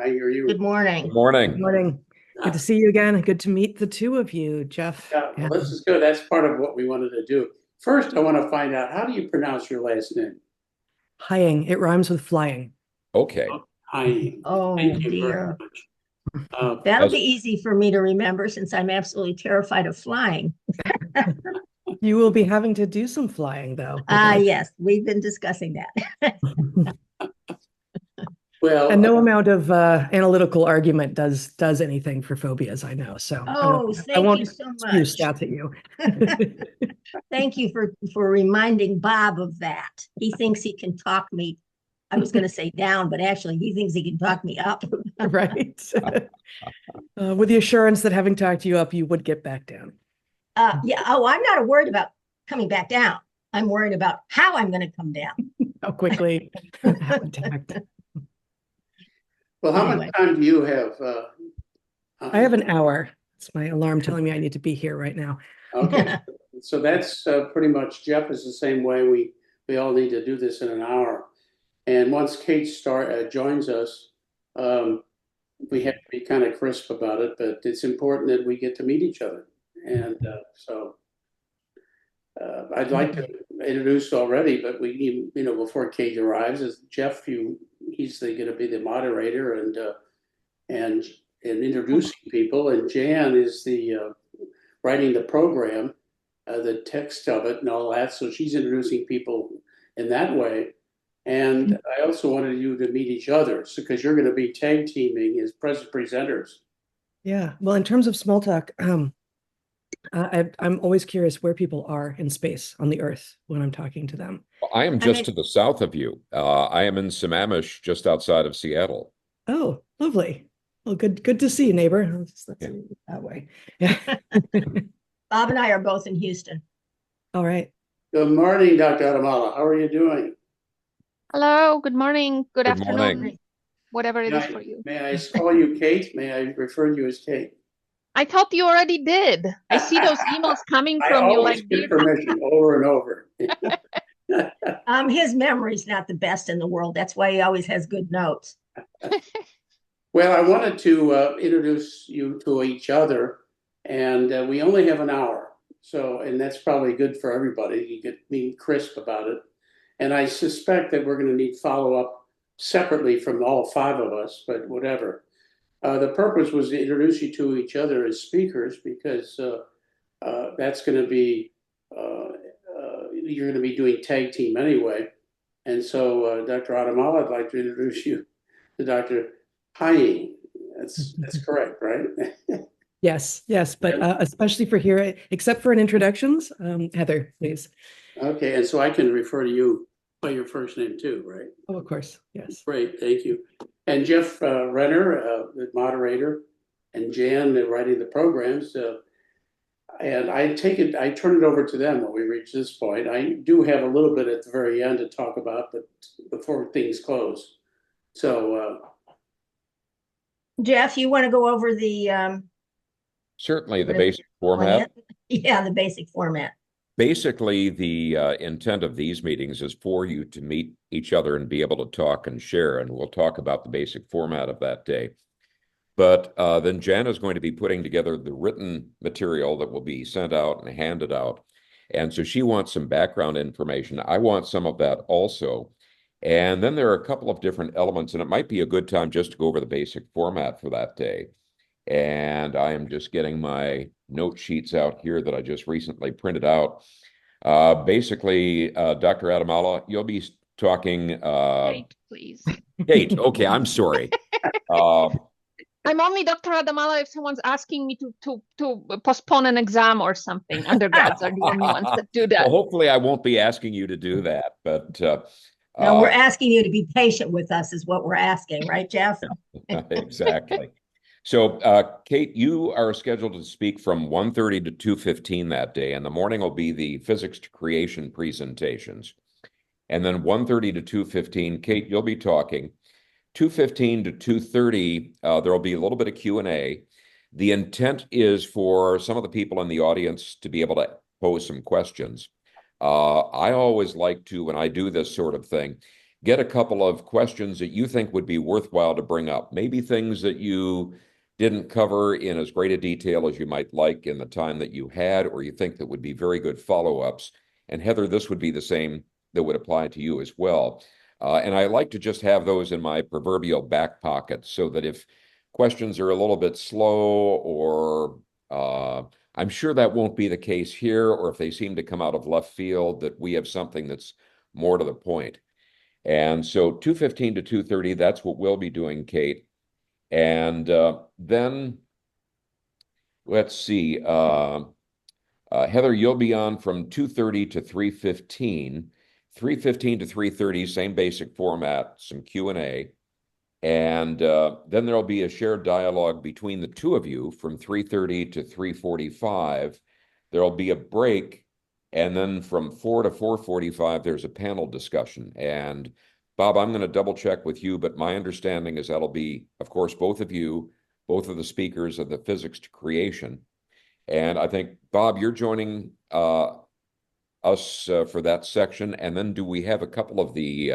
How are you? Good morning. Good Good morning. morning. Good to see you again. Good to meet the two of you, Jeff. Yeah, well, And this is good. That's part of what we wanted to do. First, I want to find out, how do you pronounce your last name? Heying. It rhymes with flying. Okay. Hi. Oh Thank you very dear. much. That'll As be easy for me to remember since I'm absolutely terrified of flying. You will be having to do some flying, though. Yes, we've been discussing that. well, And no amount of analytical argument does anything for phobias, I know. So Oh, I thank you won't so spew much. stats at you. Thank you for reminding Bob of that. He thinks he can talk me. I was going to say down, but actually he thinks he can talk me up. Right. With the assurance that having talked you up, you would get back down. Yeah. Oh, I'm not worried about coming back down. I'm worried about how I'm going to come down. How quickly. Attacked. well, how Anyway. much time do you have? I have an hour. It's my alarm telling me I need to be here right now. Okay, so that's pretty much, Jeff is the same way. We all need to do this in an hour. And once Kate joins us, we have to be kind of crisp about it, but it's important that we get to meet each other. And so I'd like to introduce already, but before Kate arrives, is Jeff. He's going to be the moderator and introducing people, and Jan is the writing the program, the text of it, and all that. So she's introducing people in that way. And I also wanted you to meet each other, because you're going to be tag teaming as presenters. Yeah. Well, in terms of small talk, I'm always curious where people are in space on the Earth when I'm talking to them. I am I just mean, to the south of you. I am in Sammamish, just outside of Seattle. Oh, lovely. Well, good to see you, neighbor. Let's Yeah. see it that way. Yeah. Bob and I are both in Houston. All right. Good morning, Dr. Adamala. How are you doing? Hello, good morning, good Good morning. afternoon, whatever it is for you. May I call you Kate? May I refer to you as Kate? I thought you already did. I see those emails coming I from you always like get this. permission over and over. His memory's not the best in the world. That's why he always has good notes. Well, I wanted to introduce you to each other, and we only have an hour. And that's probably good for everybody. You get being crisp about it. And I suspect that we're going to need follow-up separately from all five of us, but whatever. The purpose was to introduce you to each other as speakers, because that's going to be, you're going to be doing tag team anyway. And so, Dr. Adamala, I'd like to introduce you to Dr. Heying. That's correct, right? Yes, but especially for here, except for in introductions, Heather, please. Okay, and so I can refer to you by your first name too, right? Oh, of course. Yes. Great, thank you. And Jeff Renner, the moderator, and Jan writing the programs. And I turn it over to them when we reach this point. I do have a little bit at the very end to talk about, but before things close. So, Jeff, you want to go over the Certainly, the what are we basic calling format. it? Yeah, the basic format. Basically, the intent of these meetings is for you to meet each other and be able to talk and share, and we'll talk about the basic format of that day. But then Jan is going to be putting together the written material that will be sent out and handed out. And so she wants some background information. I want some of that also. And then there are a couple of different elements, and it might be a good time just to go over the basic format for that day. And I am just getting my note sheets out here that I just recently printed out. Basically, Dr. Adamala, you'll be talking. Kate, please. Kate, okay, I'm sorry. I'm only Dr. Adamala if someone's asking me to postpone an exam or something. Undergrads are the only ones that do that. Well, hopefully I won't be asking you to do that, but No, we're asking you to be patient with us is what we're asking, right, Jeff? exactly. So, Kate, you are scheduled to speak from 1:30 to 2:15 that day, and the morning will be the physics to creation presentations. And then 1:30 to 2:15, Kate, you'll be talking. 2:15 to 2:30, there will be a little bit of Q&A. The intent is for some of the people in the audience to be able to pose some questions. I always like to, when I do this sort of thing, get a couple of questions that you think would be worthwhile to bring up. Maybe things that you didn't cover in as great a detail as you might like in the time that you had, or you think that would be very good follow-ups. And Heather, this would be the same that would apply to you as well. And I like to just have those in my proverbial back pocket so that if questions are a little bit slow, or I'm sure that won't be the case here, or if they seem to come out of left field, that we have something that's more to the point. And so 2:15 to 2:30, that's what we'll be doing, Kate. And then let's see, Heather, you'll be on from 2:30 to 3:15. 3:15 to 3:30, same basic format, some Q&A. And then there'll be a shared dialogue between the two of you from 3:30 to 3:45. There'll be a break. And then from 4 to 4:45, there's a panel discussion. And Bob, I'm going to double check with you, but my understanding is that'll be, of course, both of you, both of the speakers of the Physics to Creation. And I think, Bob, you're joining us for that section. And then do we have a couple of the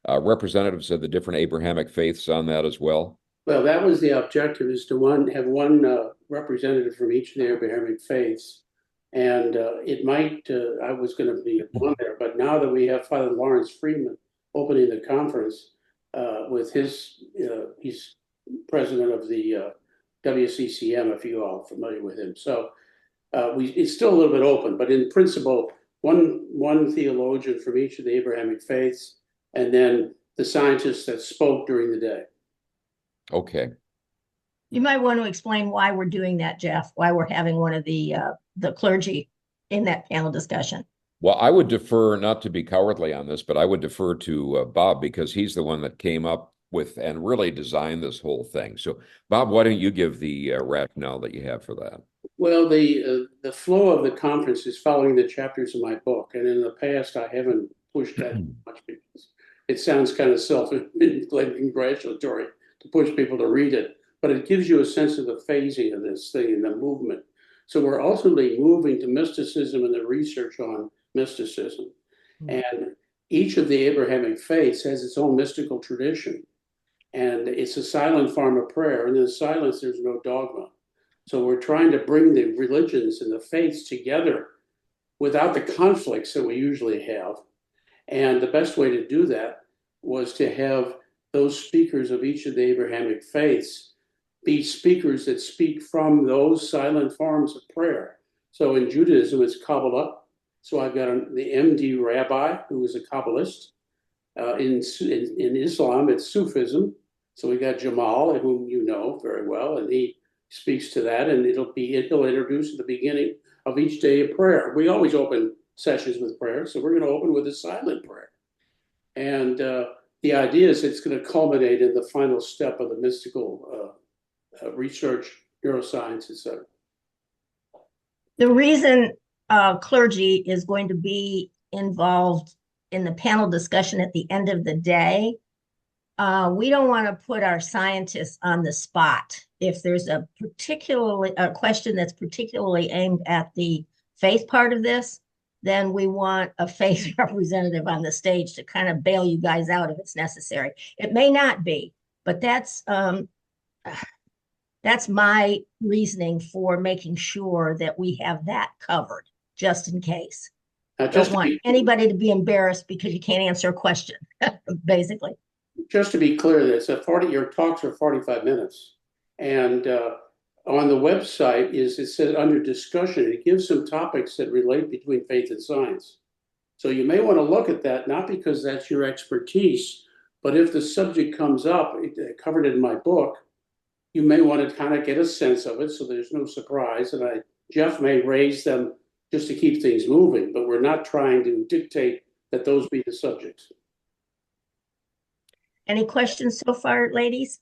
representatives of the different Abrahamic faiths on that as well? Well, that was the objective, is to have one representative from each of the Abrahamic faiths. And it might, I was going to be on there, but now that we have Father Lawrence Friedman opening the conference with he's president of the WCCM, if you all are familiar with him. So it's still a little bit open, but in principle, one theologian from each of the Abrahamic faiths, and then the scientists that spoke during the day. Okay. You might want to explain why we're doing that, Jeff, why we're having one of the clergy in that panel discussion. Well, I would defer, not to be cowardly on this, but I would defer to Bob, because he's the one that came up with and really designed this whole thing. So, Bob, why don't you give the rationale that you have for that? Well, the flow of the conference is following the chapters of my book, and in the past I haven't pushed that much because it sounds kind of self-congratulatory to push people to read it, but it gives you a sense of the phasing of this thing and the movement. So we're ultimately moving to mysticism and the research on mysticism. And each of the Abrahamic faiths has its own mystical tradition. And it's a silent form of prayer. And in silence, there's no dogma. So we're trying to bring the religions and the faiths together without the conflicts that we usually have. And the best way to do that was to have those speakers of each of the Abrahamic faiths be speakers that speak from those silent forms of prayer. So in Judaism, it's Kabbalah. So I've got the MD rabbi, who is a Kabbalist. In Islam, it's Sufism. So we got Jamal, whom you know very well, and he speaks to that, and he'll introduce at the beginning of each day of prayer. We always open sessions with prayer, so we're going to open with a silent prayer. And the idea is it's going to culminate in the final step of the mystical research, neuroscience, etc. The reason clergy is going to be involved in the panel discussion at the end of the day, we don't want to put our scientists on the spot. If there's a question that's particularly aimed at the faith part of this, then we want a faith representative on the stage to kind of bail you guys out if it's necessary. It may not be, but that's my reasoning for making sure that we have that covered, just in case. I don't want anybody to be embarrassed because you can't answer a question, basically. Just to be clear, your talks are 45 minutes. And on the website it says under discussion, it gives some topics that relate between faith and science. So you may want to look at that, not because that's your expertise, but if the subject comes up, I covered it in my book, you may want to kind of get a sense of it so there's no surprise. And Jeff may raise them just to keep things moving, but we're not trying to dictate that those be the subjects. Any questions so far, ladies?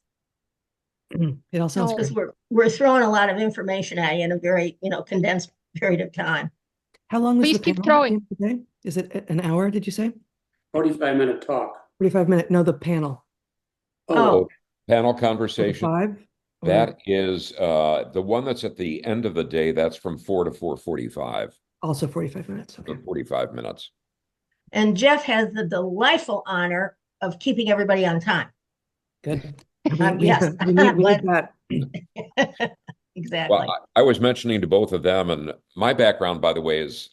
It all sounds because good. we're throwing a lot of information at you in a very condensed period of time. How long is Please the keep panel throwing. today? Is it an hour, did you say? 45-minute talk. 45-minute, no, the panel. Oh. Panel conversation. 5? That is the one that's at the end of the day. That's from 4 to 4:45. Also 45 minutes. Okay. 45 minutes. And Jeff has the delightful honor of keeping everybody on time. Good. Yes. We need that. Exactly. Well, I was mentioning to both of them, and my background, by the way, is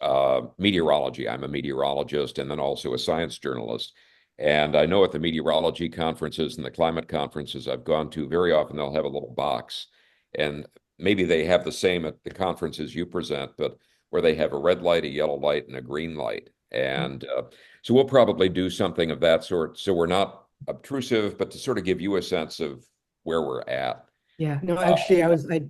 meteorology. I'm a meteorologist and then also a science journalist. And I know at the meteorology conferences and the climate conferences I've gone to, very often they'll have a little box. And maybe they have the same at the conferences you present, but where they have a red light, a yellow light, and a green light. And so we'll probably do something of that sort. So we're not obtrusive, but to sort of give you a sense of where we're at. Yeah, no, actually,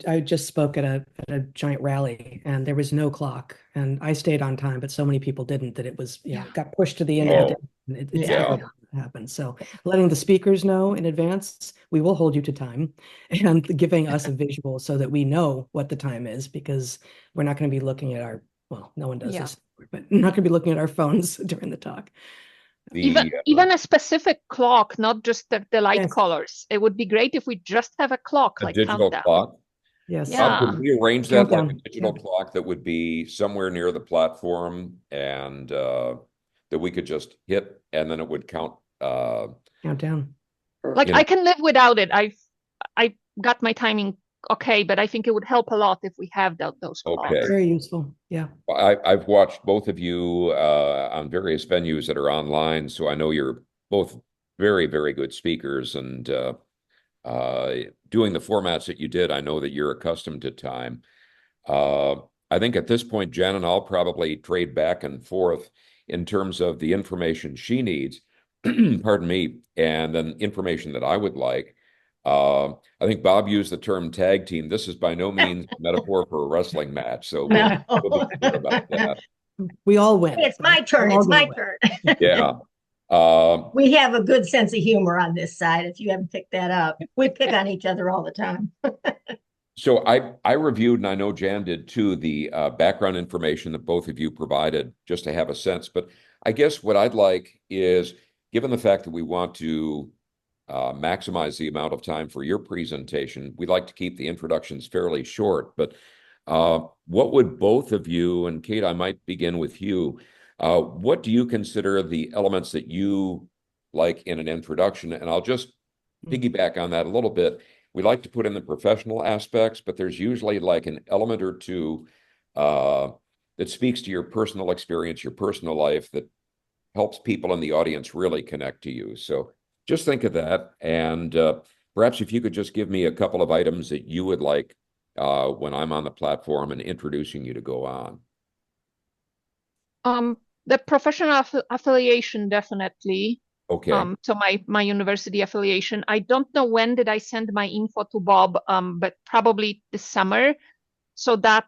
I just spoke at a giant rally, and there was no clock, and I stayed on time, but so many people didn't that it was, got pushed to the end of the day. And it's Yeah. happened. So letting the speakers know in advance, we will hold you to time, and giving us a visual so that we know what the time is, because we're not going to be looking at our, well, no one does this, but we're not going to be looking at our phones during the talk. Even a specific clock, not just the light Yes. colors. It would be great if we just have a clock, A like digital countdown. clock. Yes. Yeah. Could we arrange that like a Countdown. digital clock that would be somewhere near the platform and that we could just hit and then it would count? Countdown. Like I can live without it. I got my timing okay, but I think it would help a lot if we have those clocks. Okay. Very useful. Yeah. I've watched both of you on various venues that are online, so I know you're both very, very good speakers, and doing the formats that you did, I know that you're accustomed to time. I think at this point, Jen and I'll probably trade back and forth in terms of the information she needs, pardon me, and then information that I would like. I think Bob used the term tag team. This is by no means a metaphor for a wrestling match, so we'll be clear about that. We all win. It's my turn. It's my turn. Yeah. We have a good sense of humor on this side, if you haven't picked that up. We pick on each other all the time. So I reviewed, and I know Jan did too, the background information that both of you provided just to have a sense. But I guess what I'd like is, given the fact that we want to maximize the amount of time for your presentation, we'd like to keep the introductions fairly short. But what would both of you, and Kate, I might begin with you, what do you consider the elements that you like in an introduction? And I'll just piggyback on that a little bit. We like to put in the professional aspects, but there's usually like an element or two that speaks to your personal experience, your personal life, that helps people in the audience really connect to you. So just think of that. And perhaps if you could just give me a couple of items that you would like when I'm on the platform and introducing you to go on. The professional affiliation, definitely. Okay. So my university affiliation. I don't know when did I send my info to Bob, but probably this summer. So that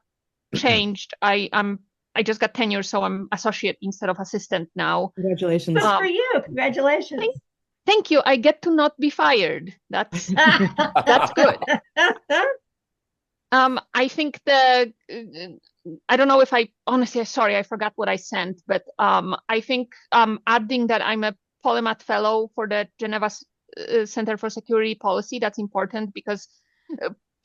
changed. I just got tenure, so I'm associate instead of assistant now. Congratulations. Good for you. Congratulations. Thank you. I get to not be fired. That's good. I think I don't know if honestly, sorry, I forgot what I sent, but I think adding that I'm a Polymath Fellow for the Geneva Center for Security Policy, that's important because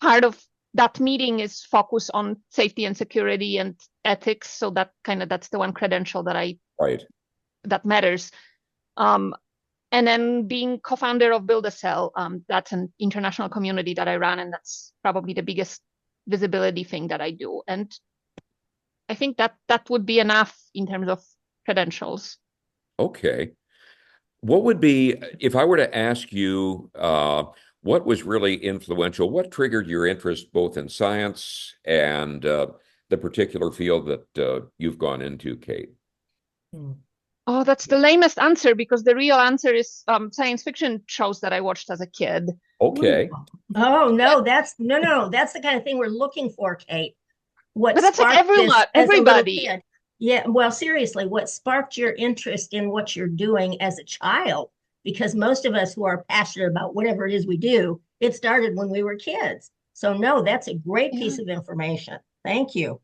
part of that meeting is focused on safety and security and ethics. So that's the one credential that that matters. And then being co-founder of Build a Cell, that's an international community that I run, and that's probably the biggest visibility thing that I do. And I think that would be enough in terms of credentials. Okay. What would be, if I were to ask you, what was really influential? What triggered your interest both in science and the particular field that you've gone into, Kate? Oh, that's the lamest answer, because the real answer is science fiction shows that I watched as a kid. Okay. Oh, no, that's the kind of thing we're looking for, Kate. But that's like everybody. Yeah, well, seriously, what sparked your interest in what you're doing as a child? Because most of us who are passionate about whatever it is we do, it started when we were kids. So no, that's a great piece of information. Thank you.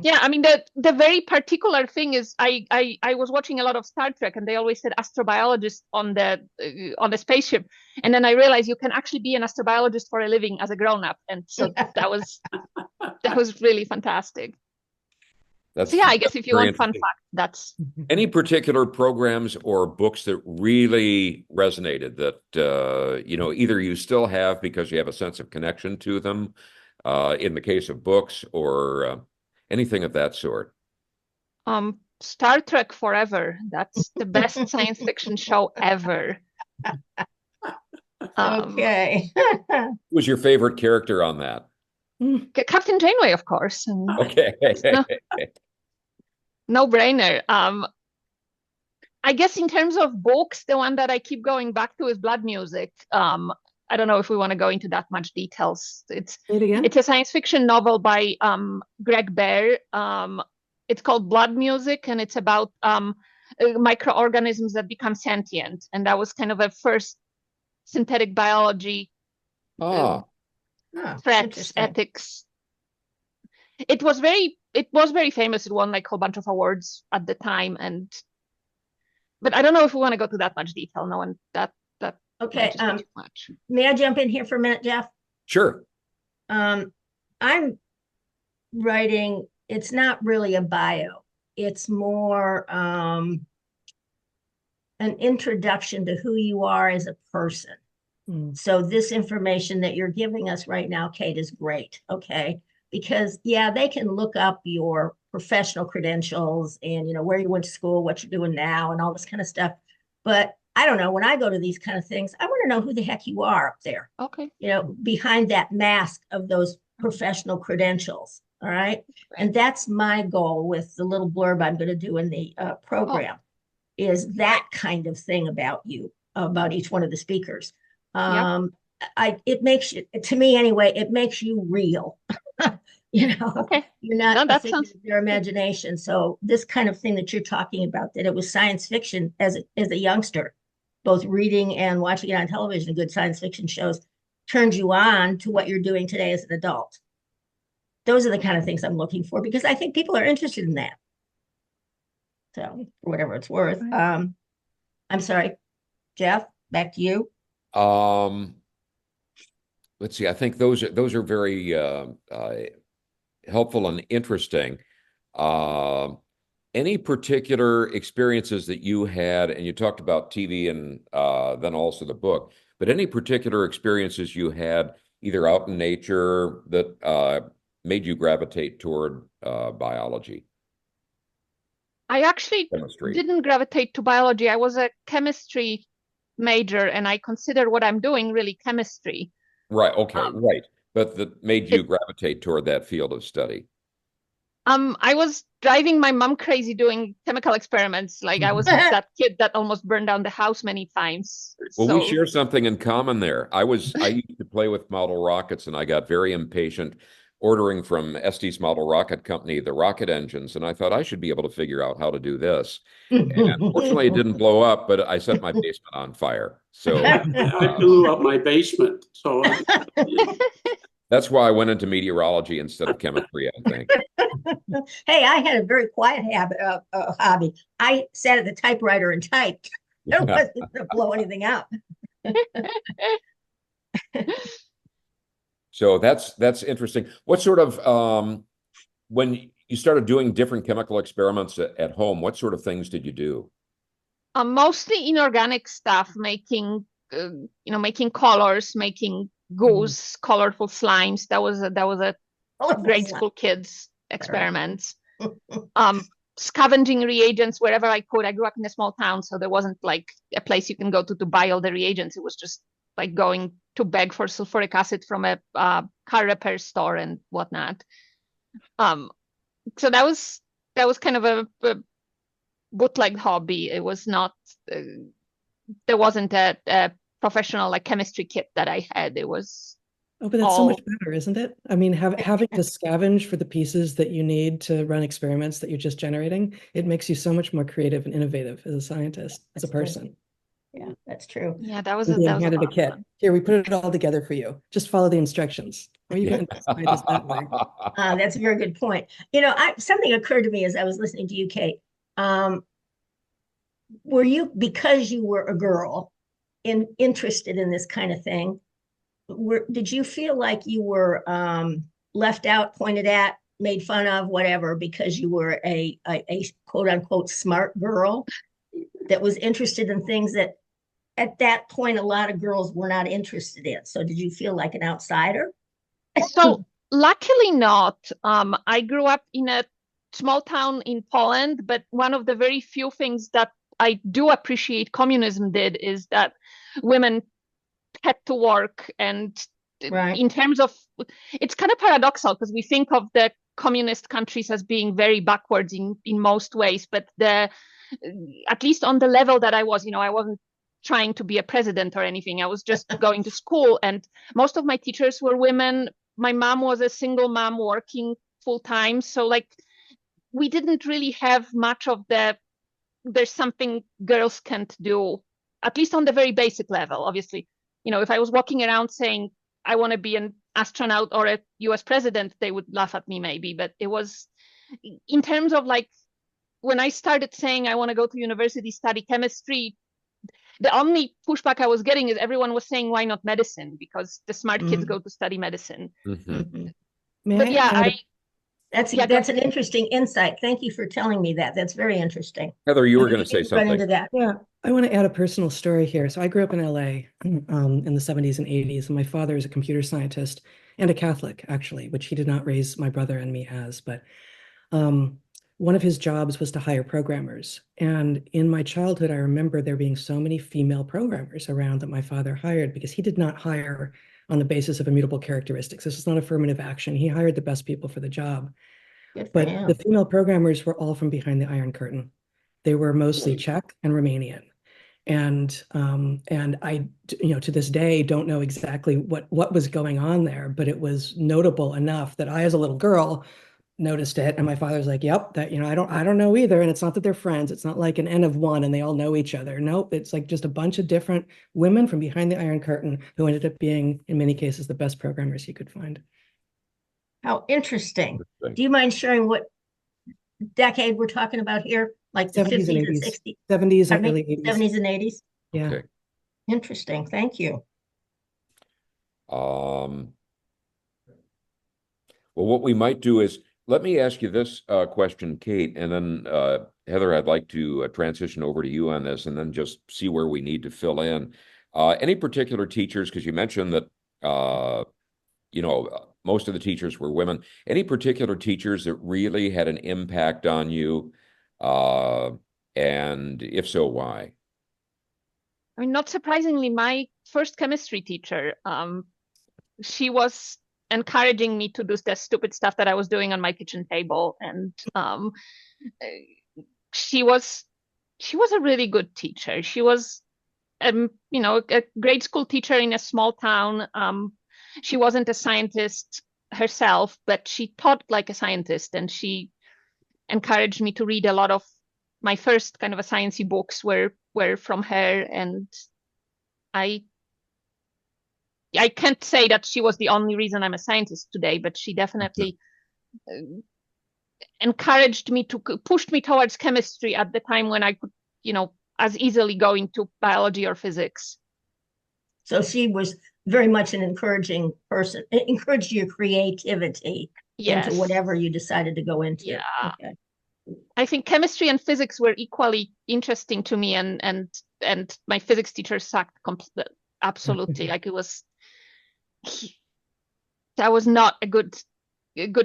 Yeah, I mean, the very particular thing is I was watching a lot of Star Trek, and they always said astrobiologist on the spaceship, and then I realized you can actually be an astrobiologist for a living as a grown-up, and so that was really fantastic. That's So yeah, I guess if you very want fun interesting. fact, that's Any particular programs or books that really resonated that either you still have because you have a sense of connection to them, in the case of books, or anything of that sort? Star Trek Forever. That's the best science fiction show ever. Okay. Who was your favorite character on that? Captain Janeway, of course. And Okay. no brainer. I guess in terms of books, the one that I keep going back to is Blood Music. I don't know if we want to go into that much details. Say it again. It's a science fiction novel by Greg Bear. It's called Blood Music, and it's about microorganisms that become sentient. And that was kind of a first synthetic biology Ah, threats, Interesting. ethics. It was very famous. It won like a whole bunch of awards at the time, but I don't know if we want to go to that much detail. No one that Okay. might just be too much. May I jump in here for a minute, Jeff? sure. I'm writing, it's not really a bio. It's more an introduction to who you are as a person. So this information that you're giving us right now, Kate, is great. Okay. Because yeah, they can look up your professional credentials and where you went to school, what you're doing now, and all this kind of stuff. But I don't know, when I go to these kind of things, I want to know who the heck you are up there. Okay. Behind that mask of those professional credentials. All right. And that's my goal with the little blurb I'm going to do in the program, is that kind of thing about you, about each one of the speakers. It makes you, to me anyway, it makes you real. Okay. You're not No, a that figure sounds of your imagination. So this kind of thing that you're talking about, that it was science fiction as a youngster, both reading and watching it on television, good science fiction shows, turned you on to what you're doing today as an adult. Those are the kind of things I'm looking for, because I think people are interested in that. So for whatever it's worth. I'm sorry, Jeff, back to you. Let's see. I think those are very helpful and interesting. Any particular experiences that you had, and you talked about TV and then also the book, but any particular experiences you had either out in nature that made you gravitate toward biology? I actually Chemistry. didn't gravitate to biology. I was a chemistry major, and I consider what I'm doing really chemistry. Right. Okay. Right. But that made you gravitate toward that field of study. I was driving my mom crazy doing chemical experiments. Like I was that kid that almost burned down the house many times. Well, we share something in common there. I used to play with model rockets, and I got very impatient ordering from Estes Model Rocket Company the rocket engines, and I thought I should be able to figure out how to do this. And fortunately, it didn't blow up, but I set my basement on fire. So I blew up my basement. So that's why I went into meteorology instead of chemistry, I think. Hey, I had a very quiet hobby. I sat at the typewriter and typed. It wasn't going to blow anything up. So that's interesting. What sort of when you started doing different chemical experiments at home, what sort of things did you do? Mostly inorganic stuff, making colors, making goose, colorful slimes. That was a grade school kids experiments. Scavenging reagents wherever I could. I grew up in a small town, so there wasn't like a place you can go to buy all the reagents. It was just like going to beg for sulfuric acid from a car repair store and whatnot. So that was kind of a bootleg hobby. It was not. There wasn't a professional like chemistry kit that I had. It was. Oh, but that's so much better, isn't it? I mean, having to scavenge for the pieces that you need to run experiments that you're just generating, it makes you so much more creative and innovative as a scientist, as a person. Yeah, that's true. Yeah, that was being handed a kit. Here, we put it all together for you. Just follow the instructions. Or you can scientist that way. That's a very good point. Something occurred to me as I was listening to you, Kate. Were you, because you were a girl, interested in this kind of thing? Did you feel like you were left out, pointed at made fun of, whatever, because you were a quote unquote smart girl that was interested in things that at that point a lot of girls were not interested in. So did you feel like an outsider? So luckily not. I grew up in a small town in Poland, but one of the very few things that I do appreciate communism did is that women had to work. And Right. in terms of, it's kind of paradoxal because we think of the communist countries as being very backwards in most ways, but at least on the level that I was, I wasn't trying to be a president or anything. I was just going to school, and most of my teachers were women. My mom was a single mom working full time. So like, we didn't really have much of there's something girls can't do, at least on the very basic level. Obviously, if I was walking around saying I want to be an astronaut or a US president, they would laugh at me maybe. But it was, in terms of like, when I started saying I want to go to university, study chemistry, the only pushback I was getting is everyone was saying, why not medicine? Because the smart kids go to study medicine. Mhm. But yeah, that's an interesting insight. Thank you for telling me that. That's very interesting. Heather, you were going to say Run something. into that. Yeah, I want to add a personal story here. So I grew up in LA in the 70s and 80s, and my father is a computer scientist and a Catholic, actually, which he did not raise my brother and me as. But one of his jobs was to hire programmers. And in my childhood, I remember there being so many female programmers around that my father hired, because he did not hire on the basis of immutable characteristics. This was not affirmative action. He hired the best people for the job. But the female programmers were all from behind the Iron Curtain. They were mostly Czech and Romanian. And I, to this day, don't know exactly what was going on there, but it was notable enough that I, as a little girl, noticed it. And my father's like, yep, that, I don't know either. And it's not that they're friends. It's not like an N of one and they all know each other. Nope. It's like just a bunch of different women from behind the Iron Curtain who ended up being, in many cases, the best programmers you could find. How interesting. Do you mind sharing what decade we're talking about here? Like the 70s 50s and and 80s. 60s? 70s and early 80s. 70s and 80s? Yeah. Okay. Interesting. Thank you. Well, what we might do is, let me ask you this question, Kate, and then Heather, I'd like to transition over to you on this, and then just see where we need to fill in. Any particular teachers, because you mentioned that, most of the teachers were women. Any particular teachers that really had an impact on you? And if so, why? I mean, not surprisingly, my first chemistry teacher, she was encouraging me to do the stupid stuff that I was doing on my kitchen table. And she was a really good teacher. She was, a grade school teacher in a small town. She wasn't a scientist herself, but she taught like a scientist, and she encouraged me to read a lot of my first kind of a sciencey books were from her. And I can't say that she was the only reason I'm a scientist today, but she definitely encouraged me to push me towards chemistry at the time when I could, as easily go into biology or physics. So she was very much an encouraging person. It encouraged your creativity into whatever you decided to go into. Yeah. Okay. I think chemistry and physics were equally interesting to me, and my physics teacher sucked absolutely. Like that was not a good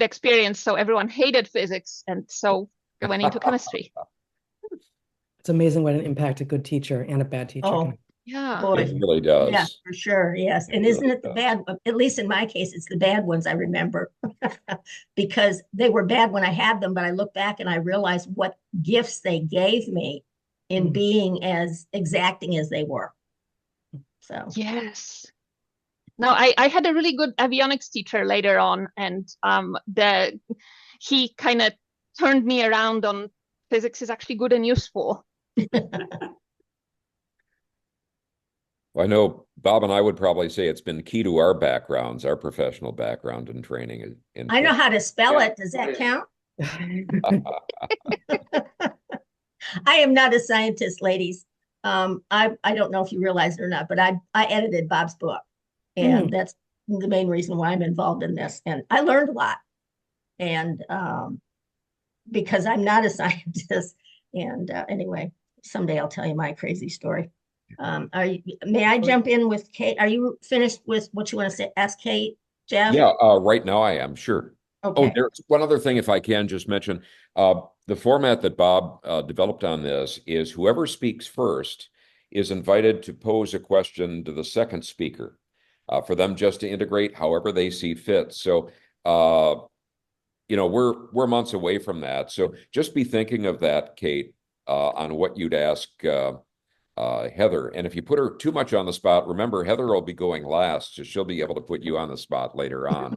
experience. So everyone hated physics, and so I went into chemistry. It's amazing what an impact a good teacher and a bad teacher can. Yeah, Boy. It really does. Yeah, for sure. Yes. And isn't it the bad, at least in my case, it's the bad ones I remember because they were bad when I had them, but I look back and I realize what gifts they gave me in being as exacting as they were. So, yes. No, I had a really good avionics teacher later on, and he kind of turned me around on physics is actually good and useful. I know Bob and I would probably say it's been key to our backgrounds, our professional background and training. I know how to spell it. Does that count? I am not a scientist, ladies. I don't know if you realize it or not, but I edited Bob's book, and that's the main reason why I'm involved in this. And I learned a lot. And because I'm not a scientist. And anyway, someday I'll tell you my crazy story. May I jump in with Kate? Are you finished with what you want to say? Ask Kate, Jeff? Yeah, right now I am, sure. Oh, Okay. there's one other thing, if I can just mention. The format that Bob developed on this is whoever speaks first is invited to pose a question to the second speaker for them just to integrate however they see fit. So, we're months away from that. So just be thinking of that, Kate, on what you'd ask Heather. And if you put her too much on the spot, remember, Heather will be going last, so she'll be able to put you on the spot later on.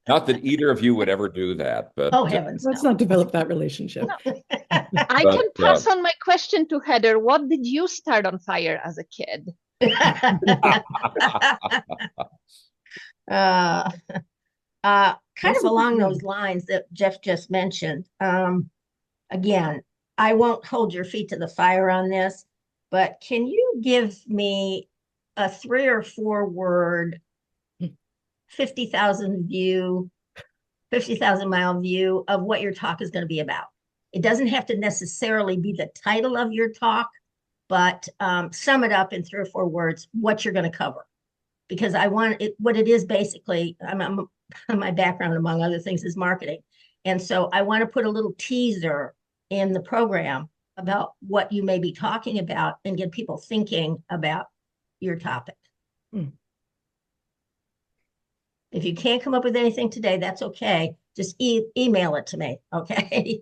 Not that either of you would ever do that, but Oh, heavens, Let's no. not develop that relationship. I But, can pass on my question to Heather. What did you start on fire as a kid? Kind of along those lines that Jeff just mentioned. Again, I won't hold your feet to the fire on this, but can you give me a 3 or 4 word 50,000 mile view of what your talk is going to be about? It doesn't have to necessarily be the title of your talk, but sum it up in 3 or 4 words, what you're going to cover. Because I want it, what it is basically, my background, among other things, is marketing. And so I want to put a little teaser in the program about what you may be talking about and get people thinking about your topic. If you can't come up with anything today, that's okay. Just email it to me, okay?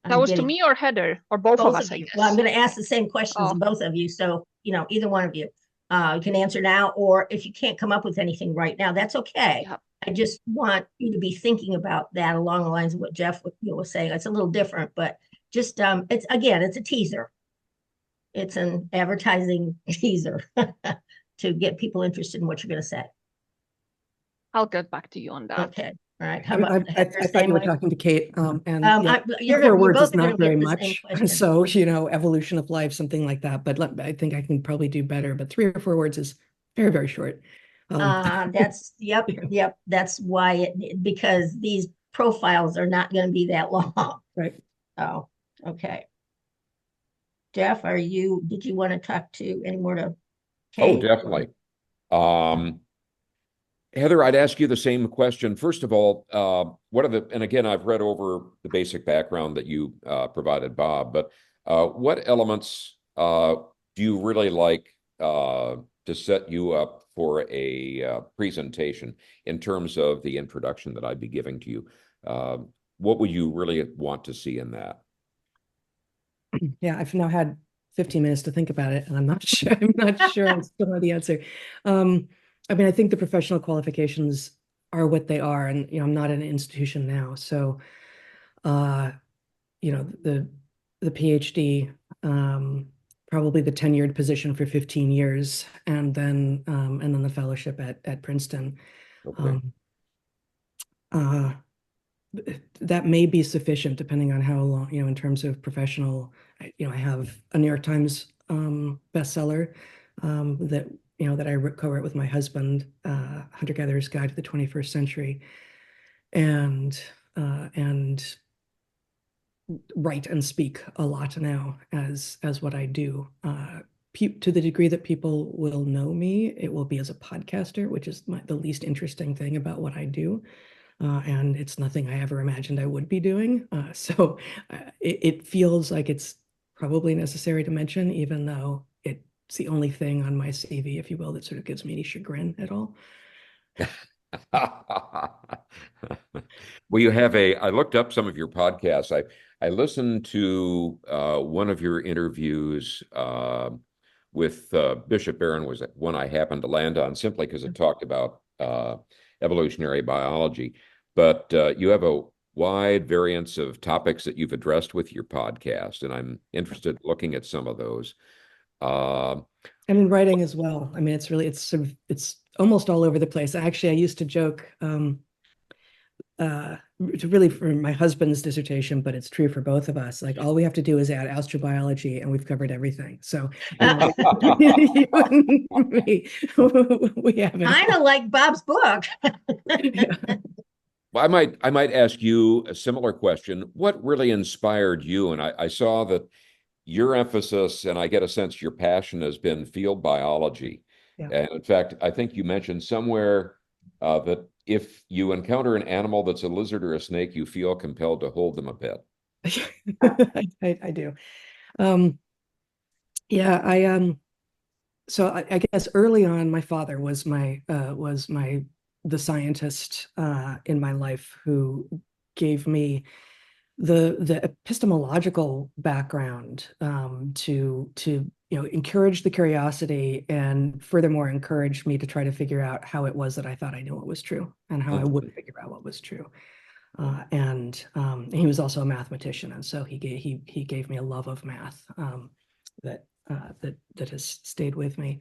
That was to me or Heather, or both of us, I you. guess. Well, I'm going to ask the same questions to both of you. So, either one of you. You can answer now, or if you can't come up with anything right now, that's okay. Yep. I just want you to be thinking about that along the lines of what Jeff was saying. It's a little different, but just it's a teaser. It's an advertising teaser to get people interested in what you're going to say. I'll get back to you on that. Okay. All right. How about I thought you were talking to Kate, and you're words both is not very much. So, question. Evolution of life, something like that. But I think I can probably do better. But 3 or 4 words is very, very short. That's yep. That's why because these profiles are not going to be that long. Right. Oh, okay. Jeff, did you want to talk to any more to Kate? Oh, definitely. Heather, I'd ask you the same question. First of all, and again, I've read over the basic background that you provided, Bob, but what elements do you really like to set you up for a presentation in terms of the introduction that I'd be giving to you? What would you really want to see in that? Yeah, I've now had 15 minutes to think about it, and I'm not sure I still know the answer. I think the professional qualifications are what they are, and I'm not in an institution now, so the PhD, probably the tenured position for 15 years, and then the fellowship at Princeton. Okay. That may be sufficient depending on how long, in terms of professional. I have a New York Times bestseller that I co-wrote with my husband, Hunter-Gatherer's Guide to the 21st Century, and write and speak a lot now as what I do. To the degree that people will know me, it will be as a podcaster, which is the least interesting thing about what I do. And it's nothing I ever imagined I would be doing. So it feels like it's probably necessary to mention, even though it's the only thing on my CV, if you will, that sort of gives me any chagrin at all. Well, I looked up some of your podcasts. I listened to one of your interviews with Bishop Barron was one I happened to land on simply because it talked about evolutionary biology. But you have a wide variance of topics that you've addressed with your podcast, and I'm interested in looking at some of those. And in writing as well. It's almost all over the place. Actually, I used to joke, it's really for my husband's dissertation, but it's true for both of us. Like all we have to do is add astrobiology and we've covered everything. So you and me, we have it. Kind of like Bob's book. Yeah. Well, I might ask you a similar question. What really inspired you? And I saw that your emphasis, and I get a sense your passion has been field biology. Yeah. And in fact, I think you mentioned somewhere that if you encounter an animal that's a lizard or a snake, you feel compelled to hold them a bit. I do. Yeah, so I guess early on, my father was the scientist in my life who gave me the epistemological background to encourage the curiosity and furthermore encourage me to try to figure out how it was that I thought I knew what was true and how I would figure out what was true. And he was also a mathematician, and so he gave me a love of math that has stayed with me.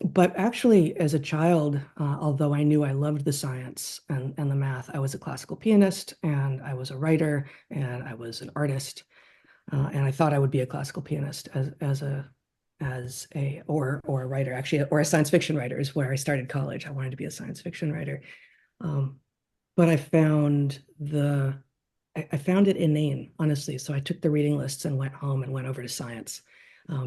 But actually, as a child, although I knew I loved the science and the math, I was a classical pianist and I was a writer and I was an artist, and I thought I would be a classical pianist as a writer, actually, or a science fiction writer is where I started college. I wanted to be a science fiction writer. But I found it inane, honestly. So I took the reading lists and went home and went over to science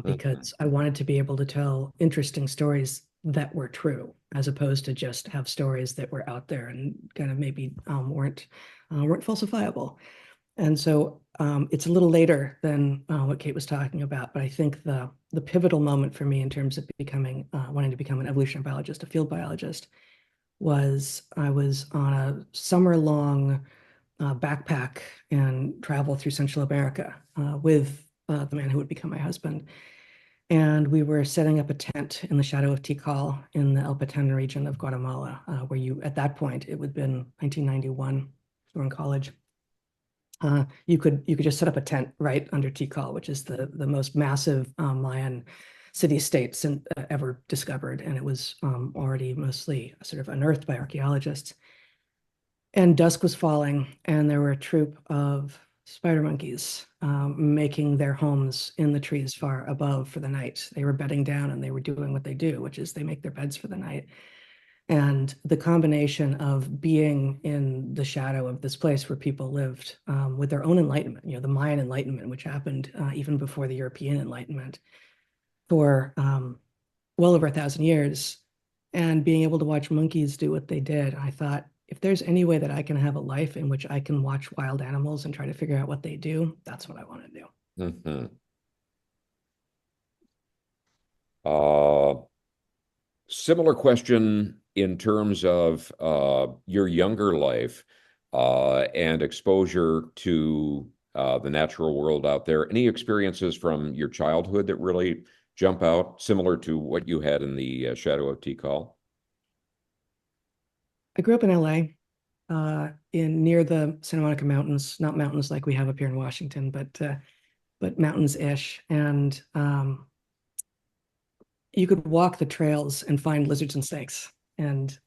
because I wanted to be able to tell interesting stories that were true, as opposed to just have stories that were out there and kind of maybe weren't falsifiable. And so it's a little later than what Kate was talking about, but I think the pivotal moment for me in terms of wanting to become an evolutionary biologist, a field biologist, was I was on a summer-long backpack and travel through Central America with the man who would become my husband. And we were setting up a tent in the shadow of Tikal in the El Petén region of Guatemala, where at that point, it would have been 1991, we were in college. You could just set up a tent right under Tikal, which is the most massive Mayan city-states ever discovered, and it was already mostly sort of unearthed by archaeologists. And dusk was falling, and there were a troop of spider monkeys making their homes in the trees far above for the night. They were bedding down, and they were doing what they do, which is they make their beds for the night. And the combination of being in the shadow of this place where people lived with their own enlightenment, the Mayan Enlightenment, which happened even before the European Enlightenment, for well over 1,000 years, and being able to watch monkeys do what they did, I thought, if there's any way that I can have a life in which I can watch wild animals and try to figure out what they do, that's what I want to do. Similar question in terms of your younger life and exposure to the natural world out there. Any experiences from your childhood that really jump out, similar to what you had in the shadow of Tikal? I grew up in LA, near the Santa Monica Mountains, not mountains like we have up here in Washington, but mountains-ish. And you could walk the trails and find lizards and snakes and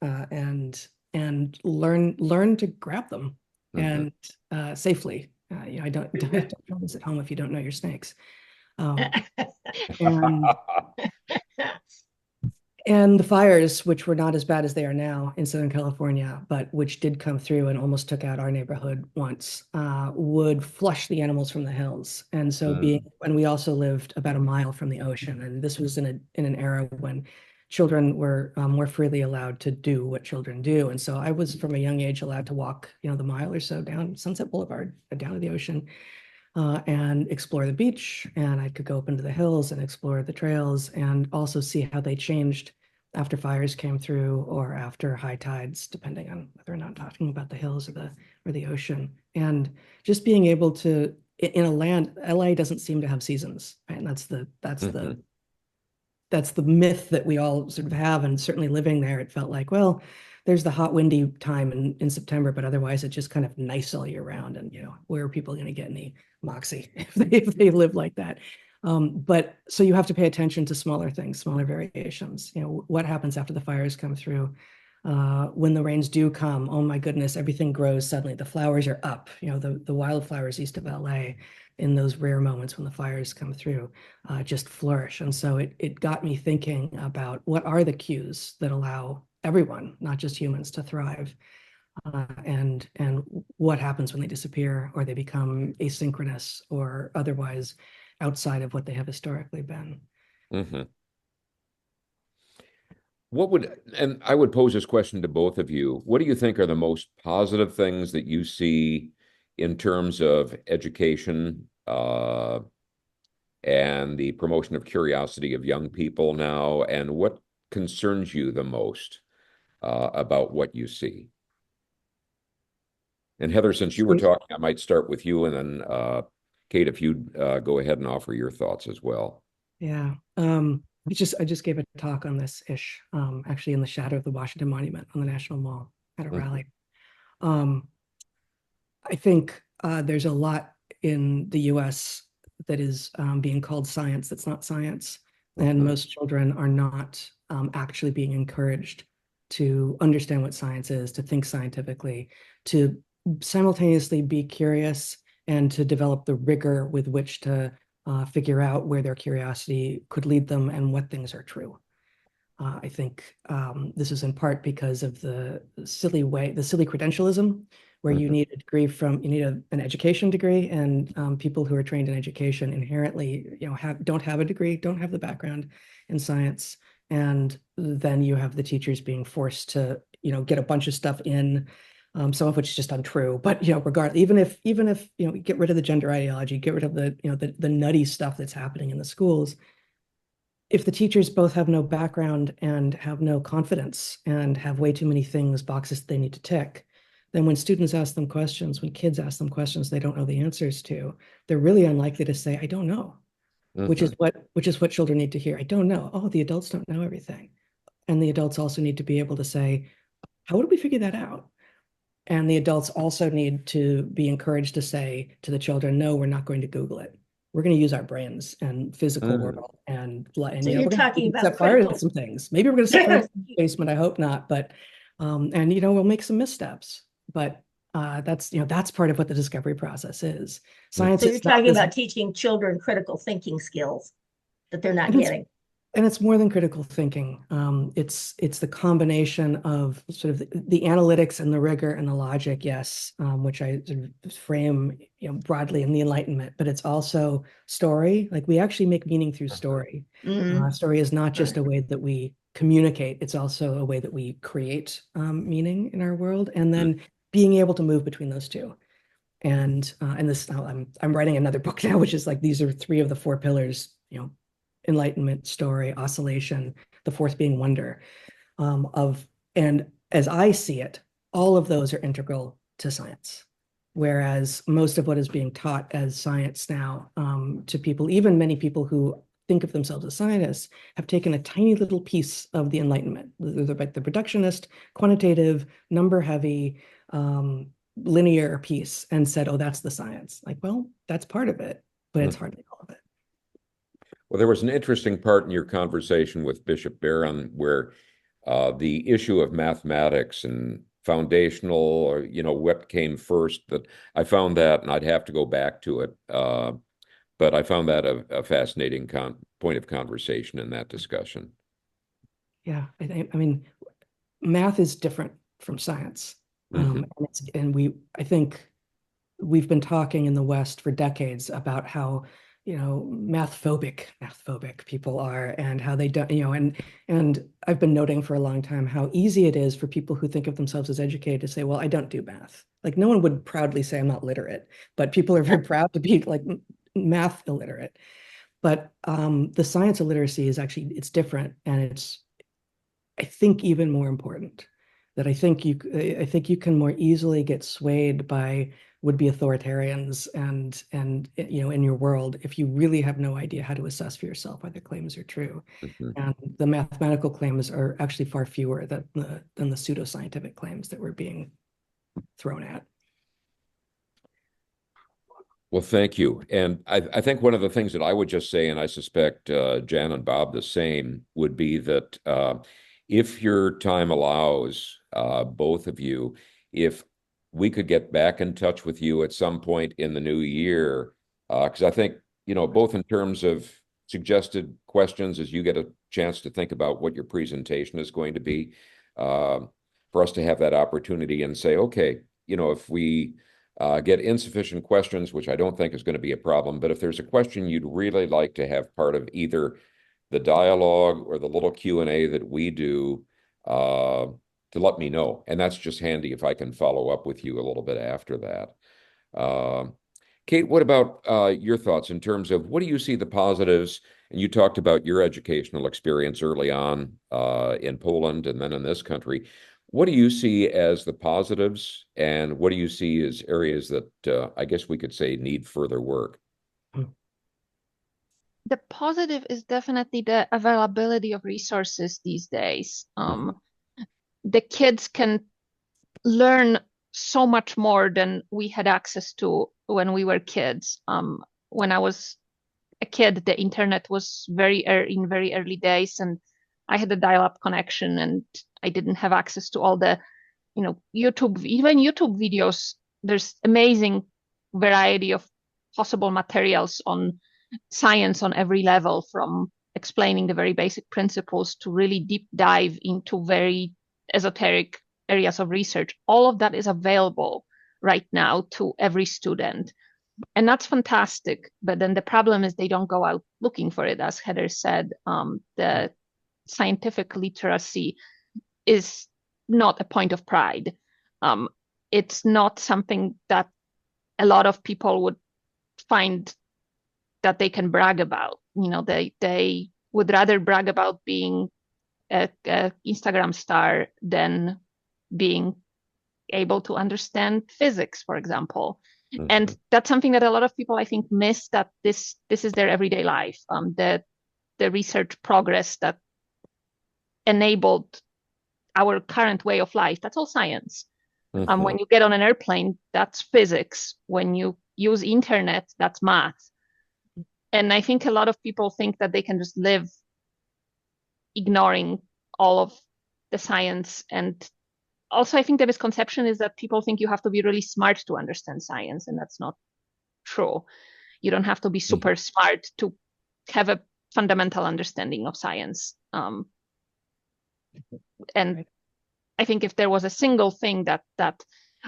learn to grab them and safely. I don't visit home if you don't know your snakes. And the fires, which were not as bad as they are now in Southern California, but which did come through and almost took out our neighborhood once, would flush the animals from the hills. And so and we also lived about a mile from the ocean. And this was in an era when children were more freely allowed to do what children do. And so I was, from a young age, allowed to walk, the mile or so down Sunset Boulevard, down to the ocean, and explore the beach. And I could go up into the hills and explore the trails and also see how they changed after fires came through or after high tides, depending on whether or not talking about the hills or the ocean. And just being able to, in a land, LA doesn't seem to have seasons, right? And that's the myth that we all sort of have. And certainly living there, it felt like, well, there's the hot, windy time in September, but otherwise it's just kind of nice all year round. And, where are people going to get any moxie if they live like that? But so you have to pay attention to smaller things, smaller variations. What happens after the fires come through? When the rains do come, oh my goodness, everything grows suddenly. The flowers are up, the wildflowers east of LA in those rare moments when the fires come through, just flourish. And so it got me thinking about what are the cues that allow everyone, not just humans, to thrive, and what happens when they disappear or they become asynchronous or otherwise outside of what they have historically been. Mm-hmm. And I would pose this question to both of you. What do you think are the most positive things that you see in terms of education and the promotion of curiosity of young people now? And what concerns you the most about what you see? And Heather, since you were talking, I might start with you, and then Kate, if you'd go ahead and offer your thoughts as well. Yeah. I just gave a talk on this ish, actually in the shadow of the Washington Monument on the National Mall at a rally. I think there's a lot in the US that is being called science that's not science. And most children are not actually being encouraged to understand what science is, to think scientifically, to simultaneously be curious and to develop the rigor with which to figure out where their curiosity could lead them and what things are true. I think this is in part because of the silly credentialism, where you need a degree an education degree, and people who are trained in education inherently, don't have a degree, don't have the background in science, and then you have the teachers being forced to, get a bunch of stuff in. Some of which is just untrue, but regardless, even if get rid of the gender ideology, get rid of the nutty stuff that's happening in the schools, if the teachers both have no background and have no confidence and have way too many boxes they need to tick, then when students ask them questions, when kids ask them questions they don't know the answers to, they're really unlikely to say, I don't know, which is what children need to hear. I don't know. Oh, the adults don't know everything. And the adults also need to be able to say, how would we figure that out? And the adults also need to be encouraged to say to the children, no, we're not going to Google it. We're going to use our brains and physical world and So you're you're talking about set fire to some things. Maybe we're going to set fire to the basement. I hope not, but we'll make some missteps. But that's part of what the discovery process is. Science. So you're talking about teaching children critical thinking skills that they're not getting. And it's more than critical thinking. It's the combination of sort of the analytics and the rigor and the logic, yes, which I sort of frame broadly in the Enlightenment, but it's also story. Like, we actually make meaning through story. Story is not just a way that we communicate, it's also a way that we create meaning in our world, and then being able to move between those two. And this, I'm writing another book now, which is like, these are 3 of the 4 pillars, Enlightenment, story, oscillation, the fourth being wonder. And as I see it, all of those are integral to science. Whereas most of what is being taught as science now to people, even many people who think of themselves as scientists, have taken a tiny little piece of the Enlightenment, the reductionist, quantitative, number heavy, linear piece, and said, oh, that's the science. Like, well, that's part of it, but it's hardly all of it. Well, there was an interesting part in your conversation with Bishop Barron where the issue of mathematics and foundational, or what came first, that I found that, and I'd have to go back to it, but I found that a fascinating point of conversation in that discussion. Yeah, I mean, math is different from science, I think we've been talking in the West for decades about how math phobic people are, and how they don't, and I've been noting for a long time how easy it is for people who think of themselves as educated to say, well, I don't do math. Like, no one would proudly say I'm not literate, but people are very proud to be like math illiterate. But the science of literacy is actually, it's different, and it's, I think, even more important. That I think you can more easily get swayed by would-be authoritarians and in your world if you really have no idea how to assess for yourself whether claims are true. And the mathematical claims are actually far fewer than the pseudoscientific claims that were being thrown at. Well, thank you. And I think one of the things that I would just say, and I suspect Jan and Bob the same, would be that if your time allows, both of you, if we could get back in touch with you at some point in the new year, because I think, both in terms of suggested questions as you get a chance to think about what your presentation is going to be, for us to have that opportunity and say, okay, if we get insufficient questions, which I don't think is going to be a problem, but if there's a question you'd really like to have part of either the dialogue or the little Q&A that we do, to let me know. And that's just handy if I can follow up with you a little bit after that. Kate, what about your thoughts in terms of what do you see the positives? And you talked about your educational experience early on in Poland and then in this country. What do you see as the positives, and what do you see as areas that I guess we could say need further work? The positive is definitely the availability of resources these days. The kids can learn so much more than we had access to when we were kids. When I was a kid, the internet was in very early days, and I had a dial-up connection, and I didn't have access to all the, YouTube videos. There's amazing variety of possible materials on science on every level, from explaining the very basic principles to really deep dive into very esoteric areas of research. All of that is available right now to every student. And that's fantastic. But then the problem is they don't go out looking for it. As Heather said, the scientific literacy is not a point of pride. It's not something that a lot of people would find that they can brag about. They would rather brag about being a Instagram star than being able to understand physics, for example. Mm-hmm. And that's something that a lot of people, I think, miss, that this is their everyday life. The research progress that enabled our current way of life, that's all science. Mm-hmm. When you get on an airplane, that's physics. When you use internet, that's math. And I think a lot of people think that they can just live ignoring all of the science. And also, I think the misconception is that people think you have to be really smart to understand science, and that's not true. You don't have to be super smart to have a fundamental understanding of science. And I think if there was a single thing that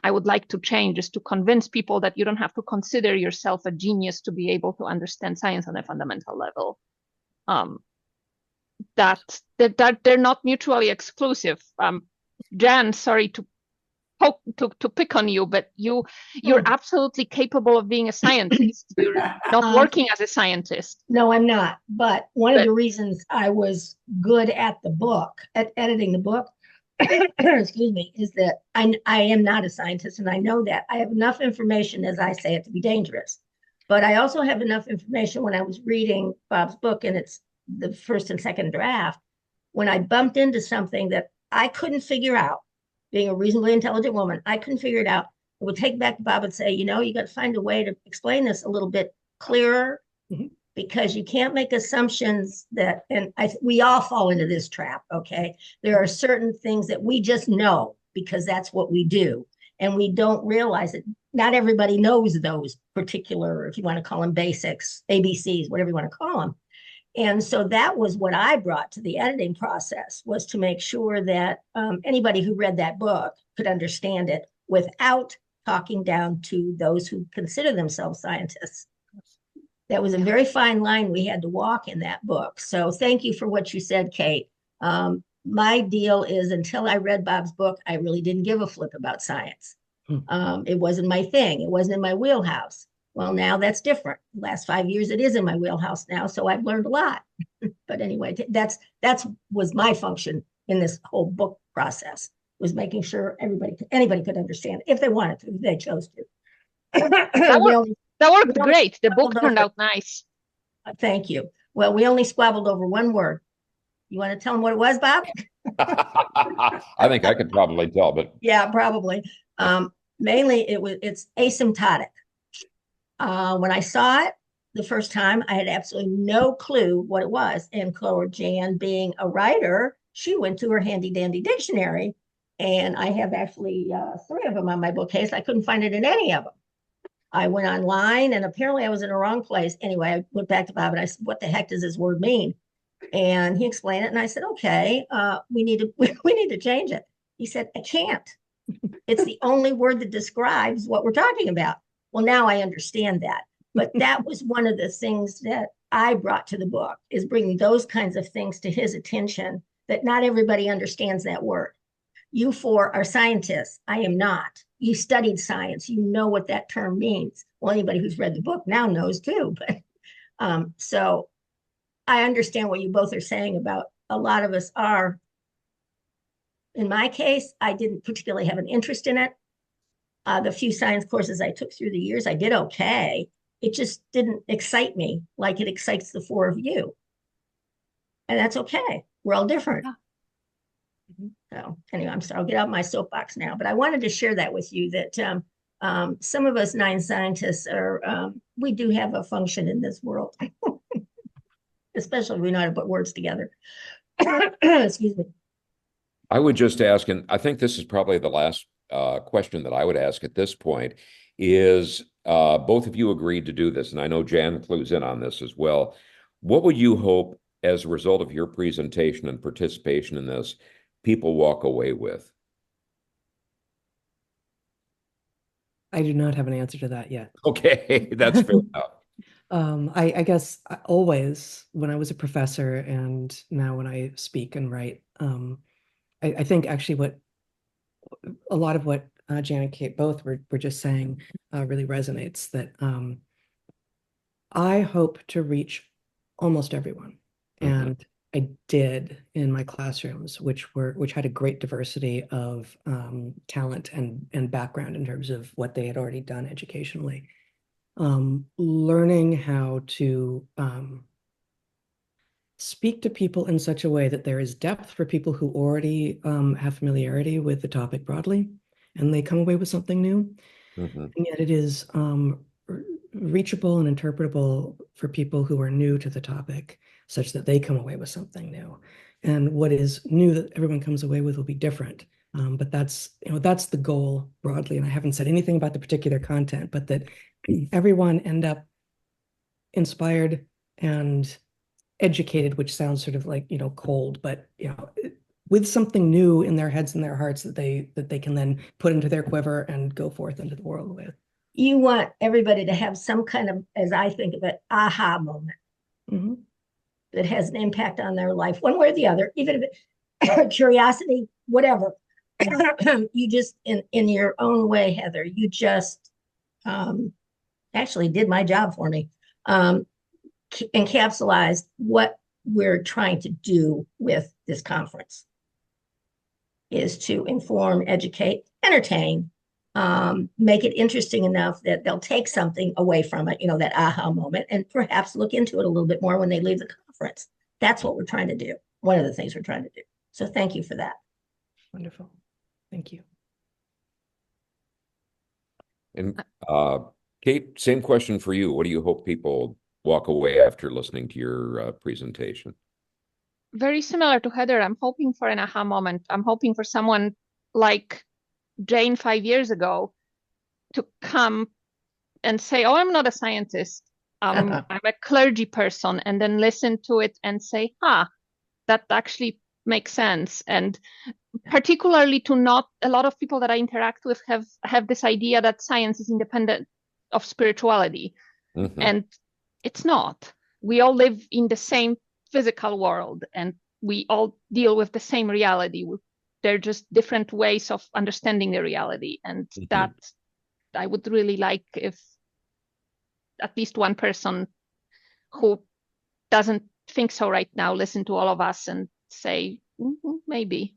I would like to change, is to convince people that you don't have to consider yourself a genius to be able to understand science on a fundamental level. That they're not mutually exclusive. Jan, sorry to pick on you, but you're absolutely capable of being a scientist. You're not working as a scientist. No, I'm not. But one of the reasons I was good at the book, at editing the book, excuse me, is that I am not a scientist, and I know that. I have enough information, as I say it, to be dangerous. But I also have enough information when I was reading Bob's book, and it's the first and second draft, when I bumped into something that I couldn't figure out, being a reasonably intelligent woman, I couldn't figure it out. I would take back to Bob and say, you got to find a way to explain this a little bit clearer, because you can't make assumptions that, and we all fall into this trap, okay? There are certain things that we just know because that's what we do, and we don't realize it. Not everybody knows those particular, if you want to call them basics, ABCs, whatever you want to call them. And so that was what I brought to the editing process, was to make sure that anybody who read that book could understand it without talking down to those who consider themselves scientists. That was a very fine line we had to walk in that book. So thank you for what you said, Kate. My deal is, until I read Bob's book, I really didn't give a flip about science. It wasn't my thing. It wasn't in my wheelhouse. Well, now that's different. The last 5 years, it is in my wheelhouse now, so I've learned a lot. But anyway, that's was my function in this whole book process, was making sure anybody could understand it if they wanted to, if they chose to. That worked great. The book turned out nice. Thank you. Well, we only squabbled over one word. You want to tell them what it was, Bob? I think I could probably tell, but yeah, probably. Mainly, it's asymptotic. When I saw it the first time, I had absolutely no clue what it was. And Jan, being a writer, She went to her handy dandy dictionary, and I have actually 3 of them on my bookcase. I couldn't find it in any of them. I went online, and apparently I was in the wrong place. Anyway, I went back to Bob and I said, what the heck does this word mean? And he explained it, and I said, okay, we need to change it. He said, I can't. It's the only word that describes what we're talking about. Well, now I understand that. But that was one of the things that I brought to the book, is bringing those kinds of things to his attention, that not everybody understands that word. You 4 are scientists. I am not. You studied science. You know what that term means. Well, anybody who's read the book now knows too. But so I understand what you both are saying about a lot of us are. In my case, I didn't particularly have an interest in it. The few science courses I took through the years, I did okay. It just didn't excite me like it excites the 4 of you. And that's okay. We're all different. Yeah. So anyway, I'm sorry, I'll get out my soapbox now, but I wanted to share that with you, that some of us 9 scientists are, we do have a function in this world, especially if we know how to put words together. Excuse me. I would just ask, and I think this is probably the last question that I would ask at this point, is both of you agreed to do this, and I know Jan clues in on this as well. What would you hope, as a result of your presentation and participation in this, people walk away with? I do not have an answer to that yet. Okay, that's fair enough. I guess always, when I was a professor and now when I speak and write, I think actually what a lot of what Jan and Kate both were just saying really resonates, that I hope to reach almost everyone. And I did in my classrooms, which had a great diversity of talent and background in terms of what they had already done educationally. Learning how to speak to people in such a way that there is depth for people who already have familiarity with the topic broadly, and they come away with something new. And yet it is reachable and interpretable for people who are new to the topic, such that they come away with something new. And what is new that everyone comes away with will be different. But that's the goal broadly. And I haven't said anything about the particular content, but that everyone end up inspired and educated, which sounds sort of like, cold, but, with something new in their heads and their hearts that they can then put into their quiver and go forth into the world with. You want everybody to have some kind of, as I think of it, aha moment that has an impact on their life, one way or the other, even if it's curiosity, whatever. You just, in your own way, Heather, you just actually did my job for me. Encapsulized what we're trying to do with this conference, is to inform, educate, entertain, make it interesting enough that they'll take something away from it, that aha moment, and perhaps look into it a little bit more when they leave the conference. That's what we're trying to do. One of the things we're trying to do. So thank you for that. Wonderful. Thank you. And Kate, same question for you. What do you hope people walk away after listening to your presentation? Very similar to Heather. I'm hoping for an aha moment. I'm hoping for someone like Jane 5 years ago to come and say, oh, I'm not a scientist. I'm a clergy person, and then listen to it and say, that actually makes sense. And particularly to not, a lot of people that I interact with have this idea that science is independent of spirituality. And it's not. We all live in the same physical world, and we all deal with the same reality. They're just different ways of understanding the reality. And that I would really like if at least one person who doesn't think so right now listen to all of us and say, maybe.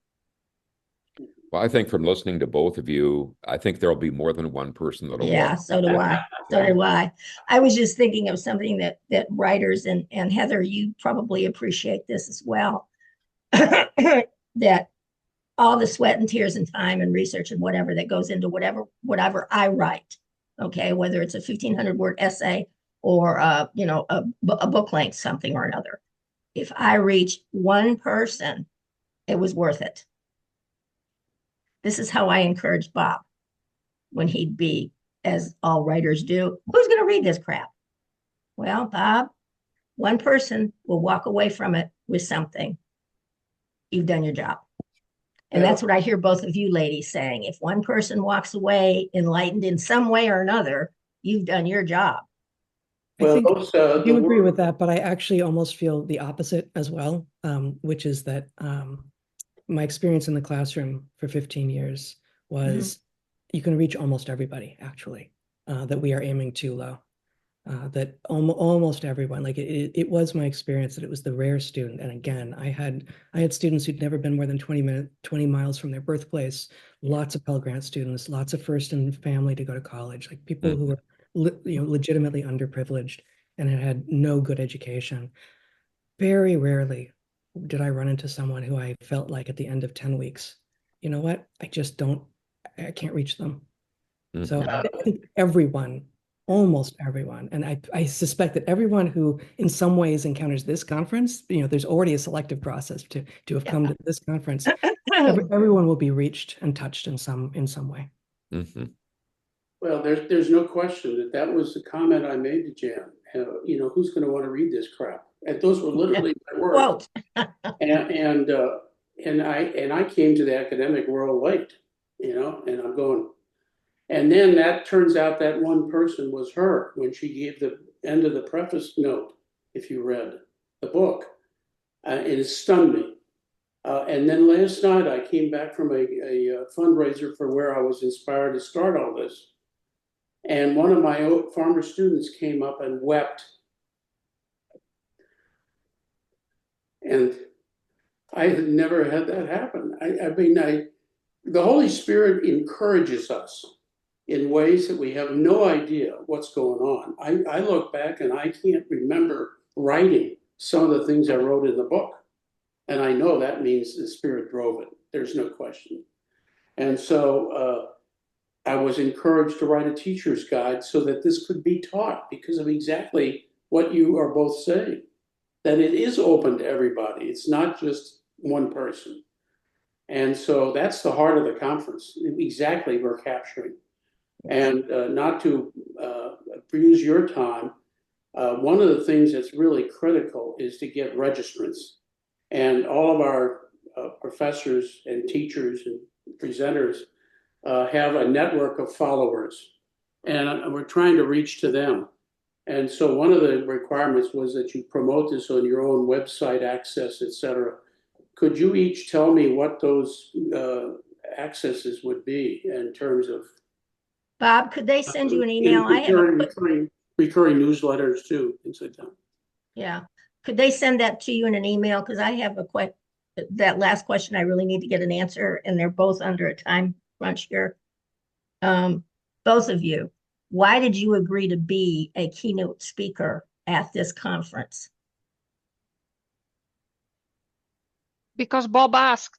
Well, I think from listening to both of you, I think there'll be more than one person that'll walk. So do I. So do I. I was just thinking of something that writers and Heather, you probably appreciate this as well. That all the sweat and tears and time and research and whatever that goes into whatever I write, okay, whether it's a 1,500-word essay or a book length something or another. If I reach one person it was worth it. This is how I encouraged Bob when he'd be, as all writers do, who's going to read this crap? Well, Bob, one person will walk away from it with something. You've done your job. And Yeah. that's what I hear both of you ladies saying. If one person walks away enlightened in some way or another, you've done your job. I Well, think those, I do the agree word- with that, but I actually almost feel the opposite as well, which is that my experience in the classroom for 15 years was you can reach almost everybody, actually, that we are aiming too low. That almost everyone, like it was my experience that it was the rare student. And again, I had students who'd never been more than 20 miles from their birthplace, lots of Pell Grant students, lots of first in family to go to college, like people who were legitimately underprivileged and had no good education. Very rarely did I run into someone who I felt like at the end of 10 weeks, you know what? I can't reach them. So I think everyone, almost everyone, and I suspect that everyone who in some ways encounters this conference, there's already a selective process to have come to this conference. Everyone will be reached and touched in some way. Mm-hmm. Well, there's no question that was the comment I made to Jan. Who's going to want to read this crap? And those were literally my words. Quote. And I came to the academic world late, and I'm going. And then that turns out that one person was her when she gave the end of the preface note, if you read the book. It stunned me. And then last night I came back from a fundraiser for where I was inspired to start all this. And one of my former students came up and wept. And I had never had that happen. The Holy Spirit encourages us in ways that we have no idea what's going on. I look back and I can't remember writing some of the things I wrote in the book. And I know that means the Spirit drove it. There's no question. And so I was encouraged to write a teacher's guide so that this could be taught because of exactly what you are both saying, that it is open to everybody. It's not just one person. And so that's the heart of the conference, exactly we're capturing. And not to abuse your time, one of the things that's really critical is to get registrants. And all of our professors and teachers and presenters have a network of followers. And we're trying to reach to them. And so one of the requirements was that you promote this on your own website access, et cetera. Could you each tell me what those accesses would be in terms of Bob, could they send you an email? I have recurring newsletters too, things like that. Yeah. Could they send that to you in an email? Because I have that last question I really need to get an answer, and they're both under a time crunch here. Both of you, why did you agree to be a keynote speaker at this conference? Because Bob asked.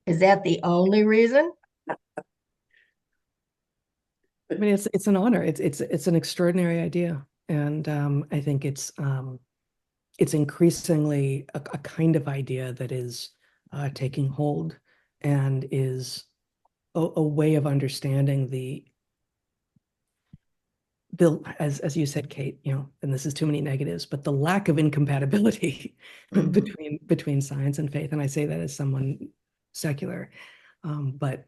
Is that the only reason? I mean, it's an honor. It's an extraordinary idea, and I think it's increasingly a kind of idea that is taking hold and is a way of understanding the as you said, Kate, and this is too many negatives, but the lack of incompatibility between science and faith. And I say that as someone secular, but